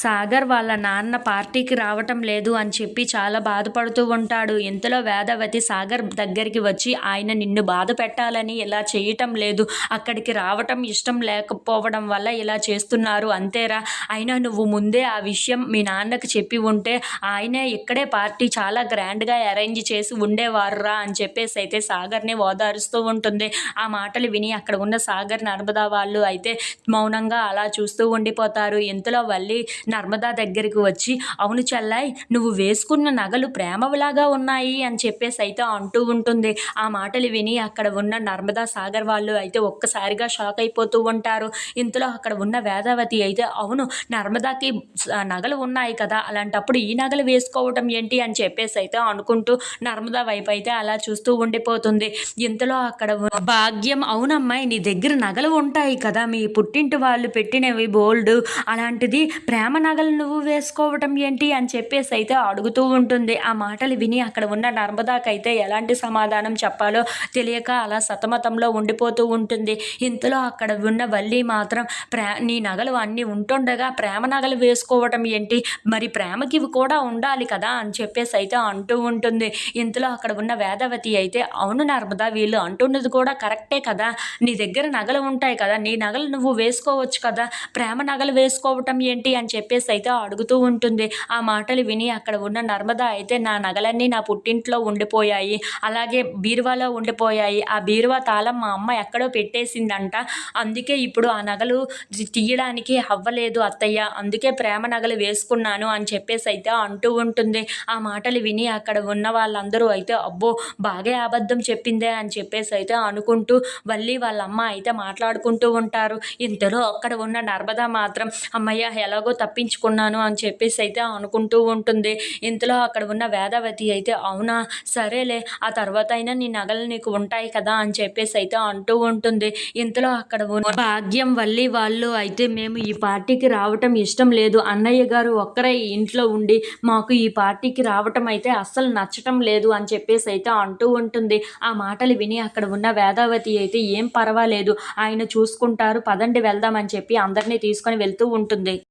సాగర్ వాళ్ళ నాన్న పార్టీకి రావటం లేదు అని చెప్పి చాలా బాధపడుతూ ఉంటాడు. ఇంతలో వేదవతి సాగర్ దగ్గరికి వచ్చి, ఆయన నిన్ను బాధ పెట్టాలని ఇలా చేయటం లేదు, అక్కడికి రావటం ఇష్టం లేకపోవడం వల్ల ఇలా చేస్తున్నారు అంతేరా. అయినా నువ్వు ముందే ఆ విషయం మీ నాన్నకి చెప్పి ఉంటే ఆయనే ఇక్కడే పార్టీ చాలా గ్రాండ్గా అరేంజ్ చేసి ఉండేవారురా అని చెప్పేసి అయితే సాగర్ని ఓదారుస్తూ ఉంటుంది. ఆ మాటలు విని అక్కడ ఉన్న సాగర్ నర్మదా వాళ్ళు అయితే మౌనంగా అలా చూస్తూ ఉండిపోతారు. ఇంతలో వల్లి నర్మదా దగ్గరికి వచ్చి, అవును చెల్లాయి, నువ్వు వేసుకున్న నగలు ప్రేమలాగా ఉన్నాయి అని చెప్పేసి అయితే అంటూ ఉంటుంది. ఆ మాటలు విని అక్కడ ఉన్న నర్మదా సాగర్ వాళ్ళు అయితే ఒక్కసారిగా షాక్ అయిపోతూ ఉంటారు. ఇంతలో అక్కడ ఉన్న వేదావతి అయితే, అవును నర్మదాకి నగలు ఉన్నాయి కదా, అలాంటప్పుడు ఈ నగలు వేసుకోవటం ఏంటి అని చెప్పేసి అయితే అనుకుంటూ నర్మదా వైపు అయితే అలా చూస్తూ ఉండిపోతుంది. ఇంతలో అక్కడ భాగ్యం, అవునమ్మాయి నీ దగ్గర నగలు ఉంటాయి కదా, మీ పుట్టింటి వాళ్ళు పెట్టినవి బోల్డ్, అలాంటిది ప్రేమ నగలు నువ్వు వేసుకోవటం ఏంటి అని చెప్పేసి అయితే అడుగుతూ ఉంటుంది. ఆ మాటలు విని అక్కడ ఉన్న నర్మదాకైతే ఎలాంటి సమాధానం చెప్పాలో తెలియక అలా సతమతంలో ఉండిపోతూ ఉంటుంది. ఇంతలో అక్కడ ఉన్న వల్లి మాత్రం, నీ నగలు అన్నీ ఉంటుండగా ప్రేమ నగలు వేసుకోవటం ఏంటి, మరి ప్రేమకి ఇవి కూడా ఉండాలి కదా అని చెప్పేసి అయితే అంటూ ఉంటుంది. ఇంతలో అక్కడ ఉన్న వేదవతి అయితే, అవును నర్మదా, వీళ్ళు అంటున్నది కూడా కరెక్టే కదా, నీ దగ్గర నగలు ఉంటాయి కదా, నీ నగలు నువ్వు వేసుకోవచ్చు కదా, ప్రేమ నగలు వేసుకోవటం ఏంటి అని చెప్పేసి అయితే అడుగుతూ ఉంటుంది. ఆ మాటలు విని అక్కడ ఉన్న నర్మదా అయితే, నా నగలన్నీ నా పుట్టింట్లో ఉండిపోయాయి, అలాగే బీరువాలో ఉండిపోయాయి, ఆ బీరువా తాళం మా అమ్మ ఎక్కడో పెట్టేసిందంట, అందుకే ఇప్పుడు ఆ నగలు తీయడానికి అవ్వలేదు అత్తయ్య, అందుకే ప్రేమ నగలు వేసుకున్నాను అని చెప్పేసి అయితే అంటూ ఉంటుంది. ఆ మాటలు విని అక్కడ ఉన్న వాళ్ళందరూ అయితే, అబ్బో బాగా అబద్ధం చెప్పిందే అని చెప్పేసి అయితే అనుకుంటూ వల్లి వాళ్ళ అమ్మ అయితే మాట్లాడుకుంటూ ఉంటారు. ఇంతలో అక్కడ ఉన్న నర్మదా మాత్రం, అమ్మయ్య ఎలాగో తప్పించుకున్నాను అని చెప్పేసి అయితే అనుకుంటూ ఉంటుంది. ఇంతలో అక్కడ ఉన్న వేదవతి అయితే, అవునా సరేలే, ఆ తర్వాత అయినా నీ నగలు నీకు ఉంటాయి కదా అని చెప్పేసి అయితే అంటూ ఉంటుంది. ఇంతలో అక్కడ ఉన్న భాగ్యం వల్లి వాళ్ళు అయితే, మేము ఈ పార్టీకి రావటం ఇష్టం లేదు, అన్నయ్య గారు ఒక్కరే ఇంట్లో ఉండి మాకు ఈ పార్టీకి రావటం అయితే అస్సలు నచ్చటం లేదు అని చెప్పేసి అయితే అంటూ ఉంటుంది. ఆ మాటలు విని అక్కడ ఉన్న వేదావతి అయితే, ఏం పర్వాలేదు ఆయన చూసుకుంటారు, పదండి వెళ్దామని చెప్పి అందరినీ తీసుకొని వెళ్తూ ఉంటుంది.